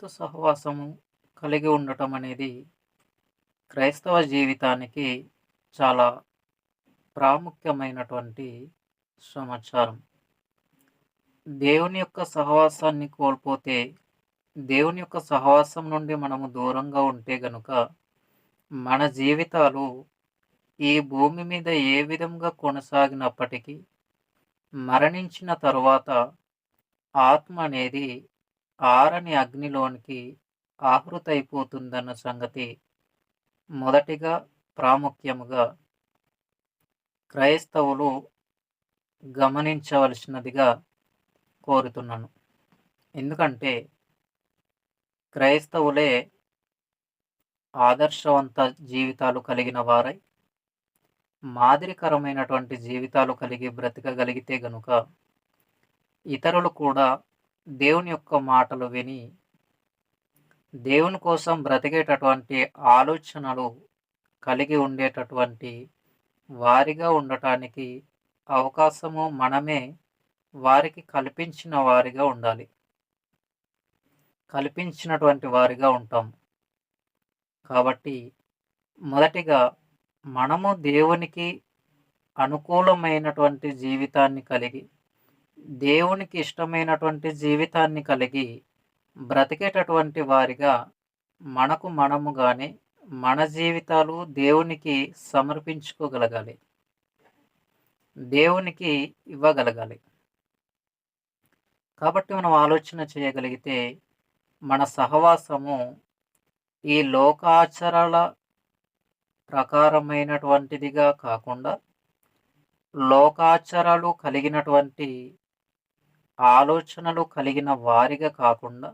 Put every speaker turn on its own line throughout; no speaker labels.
దేవునితో సహవాసము కలిగి ఉండటం అనేది క్రైస్తవ జీవితానికి చాలా ప్రాముఖ్యమైనటువంటి సమాచారం. దేవుని యొక్క సహవాసాన్ని కోల్పోతే, దేవుని యొక్క సహవాసం నుండి మనము దూరంగా ఉంటే గనుక, మన జీవితాలు ఈ భూమి మీద ఏ విధంగా కొనసాగినప్పటికీ, మరణించిన తరువాత ఆత్మ అనేది ఆరని అగ్నిలోనికి ఆహుతైపోతుందన్న సంగతి మొదటిగా ప్రాముఖ్యముగా క్రైస్తవులు గమనించవలసినదిగా కోరుతున్నాను. ఎందుకంటే క్రైస్తవులే ఆదర్శవంత జీవితాలు కలిగిన వారై, మాదిరికరమైనటువంటి జీవితాలు కలిగి బ్రతకగలిగితే గనుక, ఇతరులు కూడా దేవుని యొక్క మాటలు విని, దేవుని కోసం బ్రతికేటటువంటి ఆలోచనలు కలిగి ఉండేటటువంటి వారిగా ఉండటానికి అవకాశము మనమే వారికి కల్పించిన వారిగా ఉండాలి. కల్పించినటువంటి వారిగా ఉంటాం. కాబట్టి మొదటిగా మనము దేవునికి అనుకూలమైనటువంటి జీవితాన్ని కలిగి, దేవునికి ఇష్టమైనటువంటి జీవితాన్ని కలిగి బ్రతికేటటువంటి వారిగా మనకు మనముగానే మన జీవితాలు దేవునికి సమర్పించుకోగలగాలి. దేవునికి ఇవ్వగలగాలి. కాబట్టి మనం ఆలోచన చేయగలిగితే మన సహవాసము ఈ లోకాచారాల ప్రకారమైనటువంటిదిగా కాకుండా, లోకాచారాలు కలిగినటువంటి ఆలోచనలు కలిగిన వారిగా కాకుండా,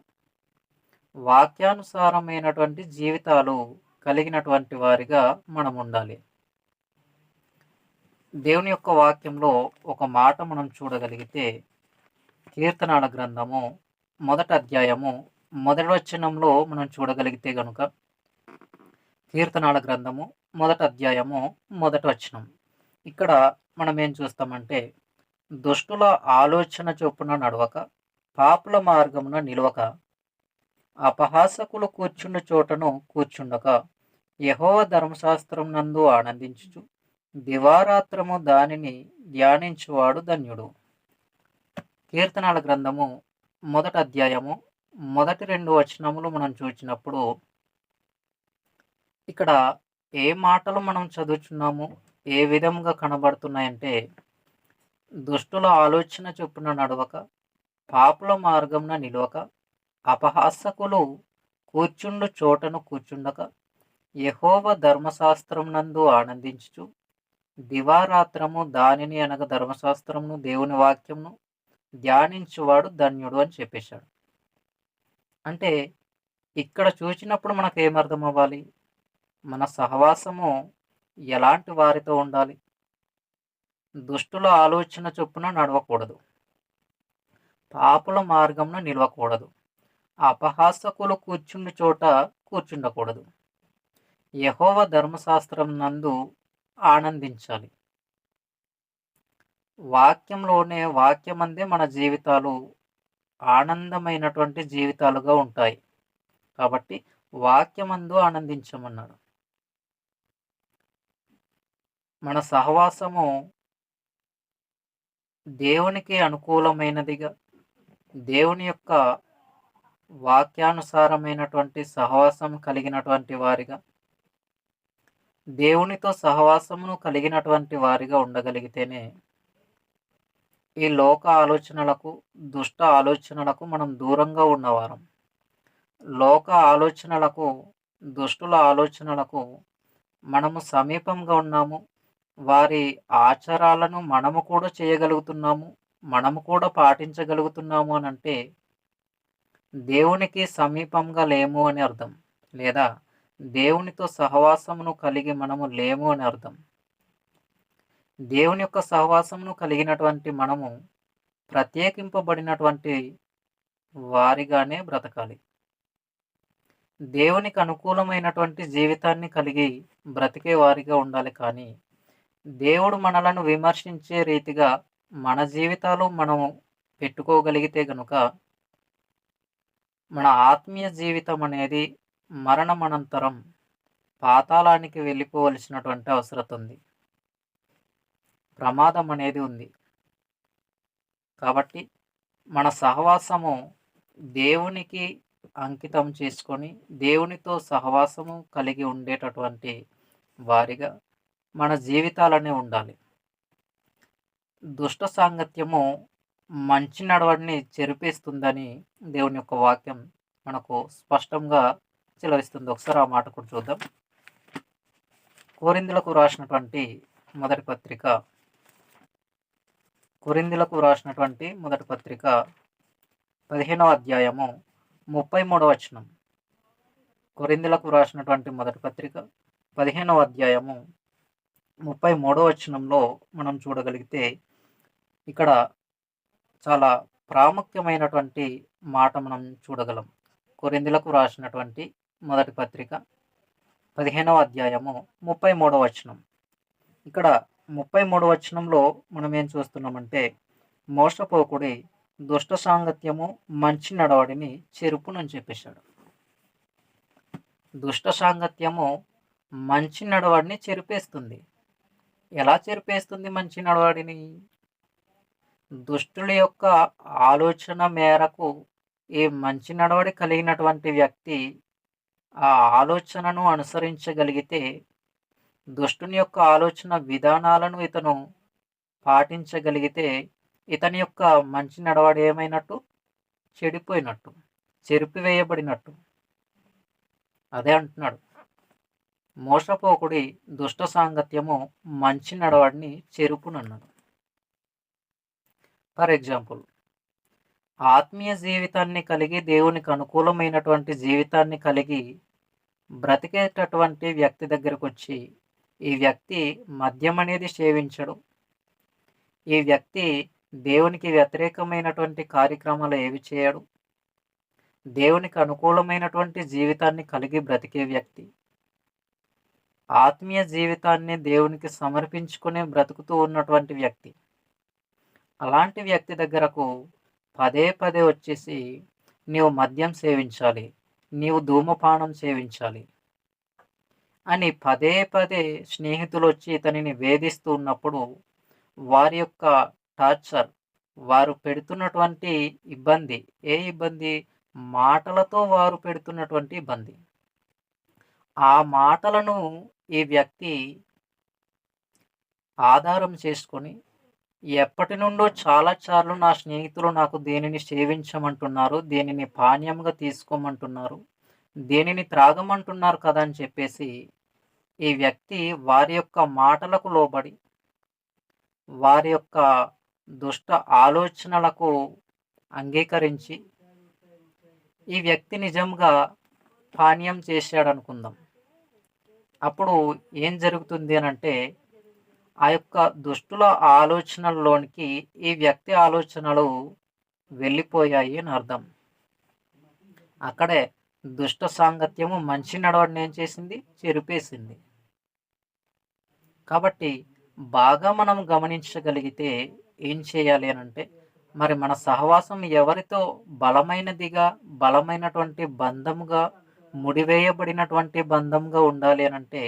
వాక్యానుసారమైనటువంటి జీవితాలు కలిగినటువంటి వారిగా మనం ఉండాలి. దేవుని యొక్క వాక్యంలో ఒక మాట మనం చూడగలిగితే, కీర్తనాల గ్రంథము మొదటి అధ్యాయము మొదటి వచనంలో మనం చూడగలిగితే గనుక, కీర్తనాల గ్రంథము మొదటి అధ్యాయము మొదటి వచనం. ఇక్కడ మనం ఏం చూస్తామంటే, దుష్టుల ఆలోచన చొప్పున నడవక, పాపుల మార్గమున నిలవక, అపహాసకులు కూర్చుండు చోటను కూర్చుండక, యెహోవా ధర్మశాస్త్రం నందు ఆనందించుచు దివారాత్రము దానిని ధ్యానించువాడు ధన్యుడు. కీర్తనాల గ్రంథము మొదటి అధ్యాయము మొదటి 2 వచనములు మనం చూచినప్పుడు, ఇక్కడ ఏ మాటలు మనం చదువుచున్నాము, ఏ విధంగా కనబడుతున్నాయంటే, దుష్టుల ఆలోచన చొప్పున నడవక, పాపుల మార్గమున నిలవక, అపహాసకులు కూర్చుండు చోటను కూర్చుండక, యెహోవా ధర్మశాస్త్రం నందు ఆనందించుచు దివారాత్రము దానిని అనగా ధర్మశాస్త్రమును, దేవుని వాక్యమును ధ్యానించువాడు ధన్యుడు అని చెప్పేశాడు. అంటే ఇక్కడ చూచినప్పుడు మనకు ఏమర్థం అవ్వాలి? మన సహవాసము ఎలాంటి వారితో ఉండాలి? దుష్టుల ఆలోచన చొప్పున నడవకూడదు, పాపుల మార్గమున నిలవకూడదు, అపహాసకులు కూర్చుండు చోట కూర్చుండకూడదు, యెహోవా ధర్మశాస్త్రం నందు ఆనందించాలి. వాక్యమందే మన జీవితాలు ఆనందమైనటువంటి జీవితాలుగా ఉంటాయి. కాబట్టి వాక్యమందు ఆనందించమన్నాడు. మన సహవాసము దేవునికి అనుకూలమైనదిగా, దేవుని యొక్క వాక్యానుసారమైనటువంటి సహవాసం కలిగినటువంటి వారిగా, దేవునితో సహవాసమును కలిగినటువంటి వారిగా ఉండగలిగితేనే ఈ లోక ఆలోచనలకు, దుష్ట ఆలోచనలకు మనం దూరంగా ఉన్నవారం. లోక ఆలోచనలకు, దుష్టుల ఆలోచనలకు మనము సమీపంగా ఉన్నాము. వారి ఆచారాలను మనము కూడా చేయగలుగుతున్నాము, మనము కూడా పాటించగలుగుతున్నాము అని అంటే, దేవునికి సమీపంగా లేము అని అర్థం. లేదా దేవునితో సహవాసమును కలిగి మనము లేము అని అర్థం. దేవుని యొక్క సహవాసమును కలిగినటువంటి మనము ప్రత్యేకింపబడినటువంటి వారిగానే బ్రతకాలి. దేవునికి అనుకూలమైనటువంటి జీవితాన్ని కలిగి బ్రతికే వారిగా ఉండాలి. కానీ దేవుడు మనలను విమర్శించే రీతిగా మన జీవితాలు మనము పెట్టుకోగలిగితే గనుక మన ఆత్మీయ జీవితం అనేది మరణమనంతరం పాతాళానికి వెళ్ళిపోవలసినటువంటి అవసరం ఉంది. ప్రమాదం అనేది ఉంది. కాబట్టి మన సహవాసము దేవునికి అంకితం చేసుకొని, దేవునితో సహవాసము కలిగి ఉండేటటువంటి వారిగా మన జీవితాలనే ఉండాలి. దుష్ట సాంగత్యము మంచి నడవడిని చెరిపేస్తుందని దేవుని యొక్క వాక్యం మనకు స్పష్టంగా సెలవిస్తుంది. ఒకసారి ఆ మాట కూడా చూద్దాం. కొరింథీయులకు రాసినటువంటి మొదటి పత్రిక 15వ అధ్యాయము 33వ వచనం. కొరింథీయులకు రాసినటువంటి మొదటి పత్రిక 15వ అధ్యాయము 33వ వచనంలో మనం చూడగలిగితే ఇక్కడ చాలా ప్రాముఖ్యమైనటువంటి మాట మనం చూడగలం. కొరింథీయులకు రాసినటువంటి మొదటి పత్రిక 15వ అధ్యాయము 33వ వచనం. ఇక్కడ 33వ వచనంలో మనం ఏం చూస్తున్నామంటే, మోసపోకుడి, దుష్ట సాంగత్యము మంచి నడవడిని చెరుపునని చెప్పేశాడు. దుష్ట సాంగత్యము మంచి నడవడిని చెరిపేస్తుంది. ఎలా చెరిపేస్తుంది మంచి నడవడిని? దుష్టుల యొక్క ఆలోచన మేరకు ఈ మంచి నడవడి కలిగినటువంటి వ్యక్తి ఆ ఆలోచనను అనుసరించగలిగితే, దుష్టుని యొక్క ఆలోచన విధానాలను ఇతను పాటించగలిగితే, ఇతని యొక్క మంచి నడవడి ఏమైనట్టు? చెడిపోయినట్టు, చెరిపివేయబడినట్టు. అదే అంటున్నాడు, మోసపోకుడి, దుష్ట సాంగత్యము మంచి నడవడిని చెరుపునన్నాడు. ఫర్ ఎగ్జాంపుల్, ఆత్మీయ జీవితాన్ని కలిగి దేవునికి అనుకూలమైనటువంటి జీవితాన్ని కలిగి బ్రతికేటటువంటి వ్యక్తి దగ్గరకు వచ్చి, ఈ వ్యక్తి మద్యం అనేది సేవించడు, ఈ వ్యక్తి దేవునికి వ్యతిరేకమైనటువంటి కార్యక్రమాలు ఏవి చేయడు, దేవునికి అనుకూలమైనటువంటి జీవితాన్ని కలిగి బ్రతికే వ్యక్తి, ఆత్మీయ జీవితాన్ని దేవునికి సమర్పించుకుని బ్రతుకుతూ ఉన్నటువంటి వ్యక్తి, అలాంటి వ్యక్తి దగ్గరకు పదే పదే వచ్చేసి నీవు మద్యం సేవించాలి, నీవు ధూమపానం సేవించాలి అని పదే పదే స్నేహితులు వచ్చి ఇతనిని వేధిస్తూ ఉన్నప్పుడు, వారి యొక్క టార్చర్, వారు పెడుతున్నటువంటి ఇబ్బంది, ఏ ఇబ్బంది? మాటలతో వారు పెడుతున్నటువంటి ఇబ్బంది. ఆ మాటలను ఈ వ్యక్తి ఆధారం చేసుకొని, ఎప్పటి నుండో చాలా సార్లు నా స్నేహితులు నాకు దేనిని సేవించమంటున్నారు, దేనిని పానీయంగా తీసుకోమంటున్నారు, దేనిని త్రాగమంటున్నారు కదా అని చెప్పేసి ఈ వ్యక్తి వారి యొక్క మాటలకు లోబడి, వారి యొక్క దుష్ట ఆలోచనలకు అంగీకరించి ఈ వ్యక్తి నిజంగా పానీయం చేశాడు అనుకుందాం. అప్పుడు ఏం జరుగుతుంది అని అంటే, ఆ యొక్క దుష్టుల ఆలోచనల్లోనికి ఈ వ్యక్తి ఆలోచనలు వెళ్ళిపోయాయి అని అర్థం. అక్కడే దుష్ట సాంగత్యము మంచి నడవడిని ఏం చేసింది? చెరిపేసింది. కాబట్టి బాగా మనం గమనించగలిగితే ఏం చేయాలి అని అంటే, మరి మన సహవాసం ఎవరితో బలమైనటువంటి బంధముగా, ముడివేయబడినటువంటి బంధంగా ఉండాలి అని అంటే,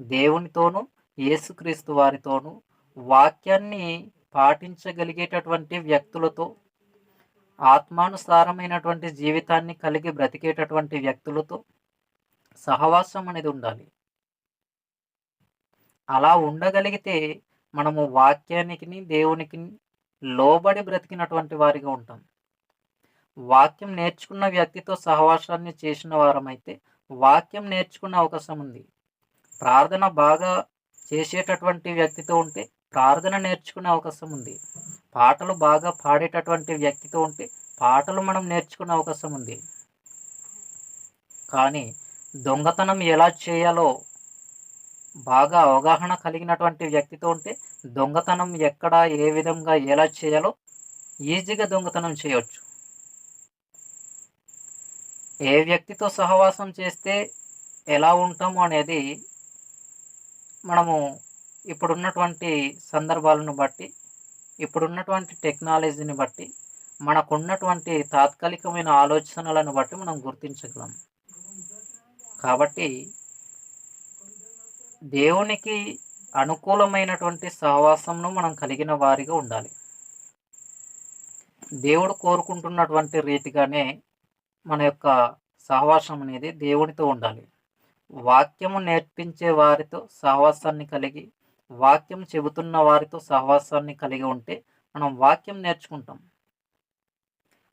దేవునితోనూ యేసుక్రీస్తు వారితోనూ వాక్యాన్ని పాటించగలిగేటటువంటి వ్యక్తులతో, ఆత్మానుసారమైనటువంటి జీవితాన్ని కలిగి బ్రతికేటటువంటి వ్యక్తులతో సహవాసం అనేది ఉండాలి. అలా ఉండగలిగితే మనము వాక్యానికి, దేవునికి లోబడి బ్రతికినటువంటి వారిగా ఉంటాం. వాక్యం నేర్చుకున్న వ్యక్తితో సహవాసాన్ని చేసిన వారమైతే వాక్యం నేర్చుకునే అవకాశం ఉంది. ప్రార్థన బాగా చేసేటటువంటి వ్యక్తితో ఉంటే ప్రార్థన నేర్చుకునే అవకాశం ఉంది. పాటలు బాగా పాడేటటువంటి వ్యక్తితో ఉంటే పాటలు మనం నేర్చుకునే అవకాశం ఉంది. కానీ దొంగతనం ఎలా చేయాలో బాగా అవగాహన కలిగినటువంటి వ్యక్తితో ఉంటే దొంగతనం ఎక్కడ, ఏ విధంగా, ఎలా చేయాలో ఈజీగా దొంగతనం చేయవచ్చు. ఏ వ్యక్తితో సహవాసం చేస్తే ఎలా ఉంటాము అనేది మనము ఇప్పుడున్నటువంటి సందర్భాలను బట్టి, ఇప్పుడున్నటువంటి టెక్నాలజీని బట్టి మనకున్నటువంటి తాత్కాలికమైన ఆలోచనలను బట్టి మనం గుర్తించగలం. కాబట్టి దేవునికి అనుకూలమైనటువంటి సహవాసంను మనం కలిగిన వారిగా ఉండాలి. దేవుడు కోరుకుంటున్నటువంటి రీతిగానే మన యొక్క సహవాసం అనేది దేవునితో ఉండాలి. వాక్యము నేర్పించే వారితో సహవాసాన్ని కలిగి, వాక్యం చెబుతున్న వారితో సహవాసాన్ని కలిగి ఉంటే మనం వాక్యం నేర్చుకుంటాం.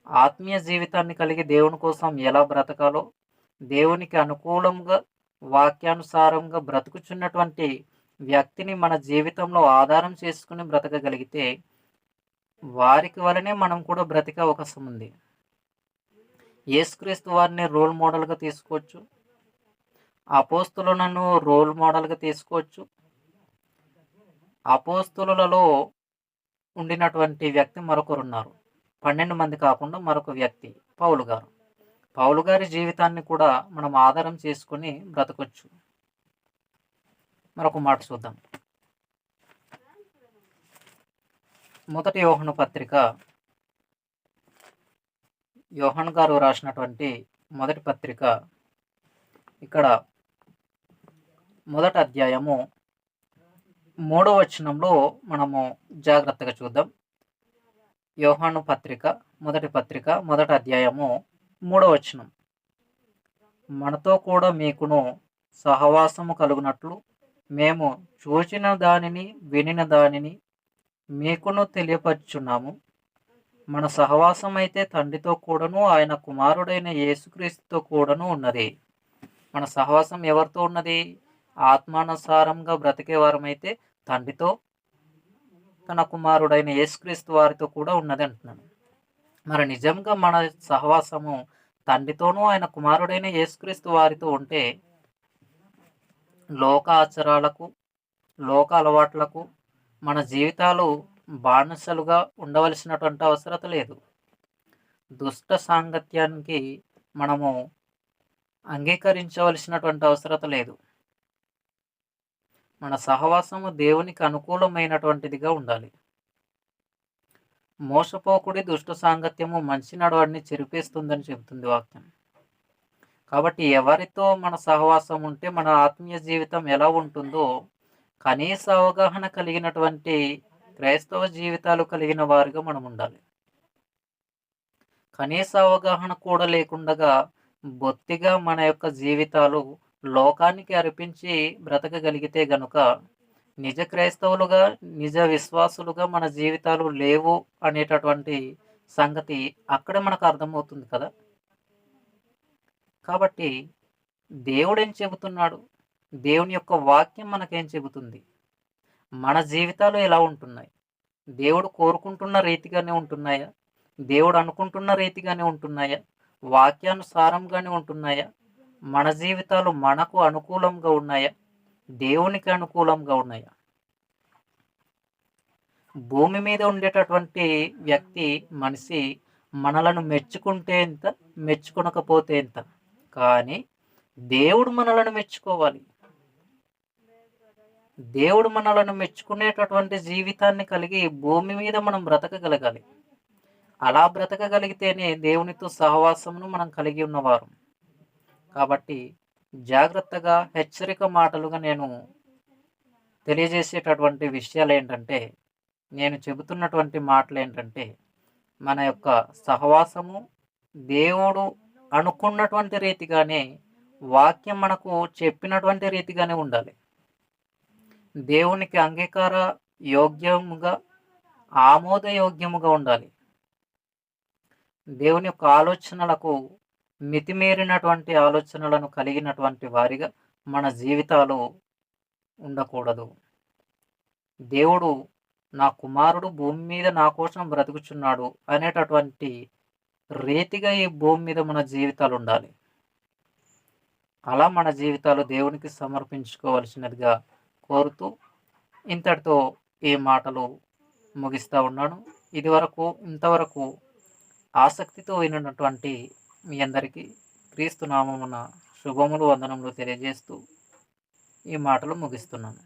ఆత్మీయ జీవితాన్ని కలిగి దేవుని కోసం ఎలా బ్రతకాలో, దేవునికి అనుకూలంగా వాక్యానుసారంగా బ్రతుకుచున్నటువంటి వ్యక్తిని మన జీవితంలో ఆధారం చేసుకుని బ్రతకగలిగితే వారికి వలనే మనం కూడా బ్రతికే అవకాశం ఉంది. యేసుక్రీస్తు వారిని రోల్ మోడల్‌గా తీసుకోవచ్చు. అపోస్తలులను రోల్ మోడల్‌గా తీసుకోవచ్చు. అపోస్తలులలో ఉండినటువంటి వ్యక్తి మరొకరున్నారు. 12 మంది కాకుండా మరొక వ్యక్తి పౌలు గారు. పౌలు గారి జీవితాన్ని కూడా మనం ఆధారం చేసుకొని బ్రతకొచ్చు. మరొక మాట చూద్దాం. మొదటి యోహాను పత్రిక, యోహాను గారు రాసినటువంటి మొదటి పత్రిక, ఇక్కడ మొదటి అధ్యాయము 3వ వచనంలో మనము జాగ్రత్తగా చూద్దాం. యోహాను పత్రిక, మొదటి అధ్యాయము 3వ వచనం. మనతో కూడా మీకును సహవాసము కలుగునట్లు మేము చూచిన దానిని వినిన దానిని మీకును తెలియపరుచున్నాము. మన సహవాసం అయితే తండ్రితో కూడాను ఆయన కుమారుడైన యేసుక్రీస్తుతో కూడాను ఉన్నది. మన సహవాసం ఎవరితో ఉన్నది? ఆత్మానుసారంగా బ్రతికే వారమైతే తండ్రితో, తన కుమారుడైన యేసుక్రీస్తు వారితో కూడా ఉన్నది అంటున్నాను. మరి నిజంగా మన సహవాసము తండ్రితోనూ ఆయన కుమారుడైన యేసుక్రీస్తు వారితో ఉంటే లోక ఆచారాలకు, లోక అలవాట్లకు మన జీవితాలు బానిసలుగా ఉండవలసినటువంటి అవసరత లేదు. దుష్ట సాంగత్యానికి మనము అంగీకరించవలసినటువంటి అవసరత లేదు. మన సహవాసము దేవునికి అనుకూలమైనటువంటిదిగా ఉండాలి. మోసపోకుడి దుష్ట సాంగత్యము మంచి నడవడిని చెరిపేస్తుందని చెబుతుంది వాక్యం. కాబట్టి ఎవరితో మన సహవాసం ఉంటే మన ఆత్మీయ జీవితం ఎలా ఉంటుందో కనీస అవగాహన కలిగినటువంటి క్రైస్తవ జీవితాలు కలిగిన వారిగా మనం ఉండాలి. కనీస అవగాహన కూడా లేకుండగా బొత్తిగా మన యొక్క జీవితాలు లోకానికి అర్పించి బ్రతకగలిగితే గనుక నిజ క్రైస్తవులుగా, నిజ విశ్వాసులుగా మన జీవితాలు లేవు అనేటటువంటి సంగతి అక్కడే మనకు అర్థమవుతుంది కదా. కాబట్టి దేవుడేం చెబుతున్నాడు? దేవుని యొక్క వాక్యం మనకేం చెబుతుంది? మన జీవితాలు ఎలా ఉంటున్నాయి? దేవుడు కోరుకుంటున్న రీతిగానే ఉంటున్నాయా? దేవుడు అనుకుంటున్న రీతిగానే ఉంటున్నాయా? వాక్యానుసారంగానే ఉంటున్నాయా? మన జీవితాలు మనకు అనుకూలంగా ఉన్నాయా? దేవునికి అనుకూలంగా ఉన్నాయా? భూమి మీద ఉండేటటువంటి వ్యక్తి, మనిషి మనలను మెచ్చుకుంటే ఎంత, మెచ్చుకొనకపోతే ఎంత, కానీ దేవుడు మనలను మెచ్చుకోవాలి. దేవుడు మనలను మెచ్చుకునేటటువంటి జీవితాన్ని కలిగి భూమి మీద మనం బ్రతకగలగాలి. అలా బ్రతకగలిగితేనే దేవునితో సహవాసమును మనం కలిగి ఉన్నవారు. కాబట్టి జాగ్రత్తగా హెచ్చరిక మాటలుగా నేను తెలియజేసేటటువంటి విషయాలు ఏంటంటే, నేను చెబుతున్నటువంటి మాటలు ఏంటంటే, మన యొక్క సహవాసము దేవుడు అనుకున్నటువంటి రీతిగానే, వాక్యం మనకు చెప్పినటువంటి రీతిగానే ఉండాలి. దేవునికి అంగీకార యోగ్యముగా, ఆమోదయోగ్యముగా ఉండాలి. దేవుని యొక్క ఆలోచనలకు మితిమీరినటువంటి ఆలోచనలను కలిగినటువంటి వారిగా మన జీవితాలు ఉండకూడదు. దేవుడు నా కుమారుడు భూమి మీద నా కోసం బ్రతుకుచున్నాడు అనేటటువంటి రీతిగా ఈ భూమి మీద మన జీవితాలు ఉండాలి. అలా మన జీవితాలు దేవునికి సమర్పించుకోవలసినదిగా కోరుతూ ఇంతటితో ఈ మాటలు ముగిస్తూ ఉన్నాను. ఇంతవరకు ఆసక్తితో వినటువంటి మీ అందరికీ క్రీస్తు నామమున శుభములు, వందనములు తెలియజేస్తూ ఈ మాటలు ముగిస్తున్నాను.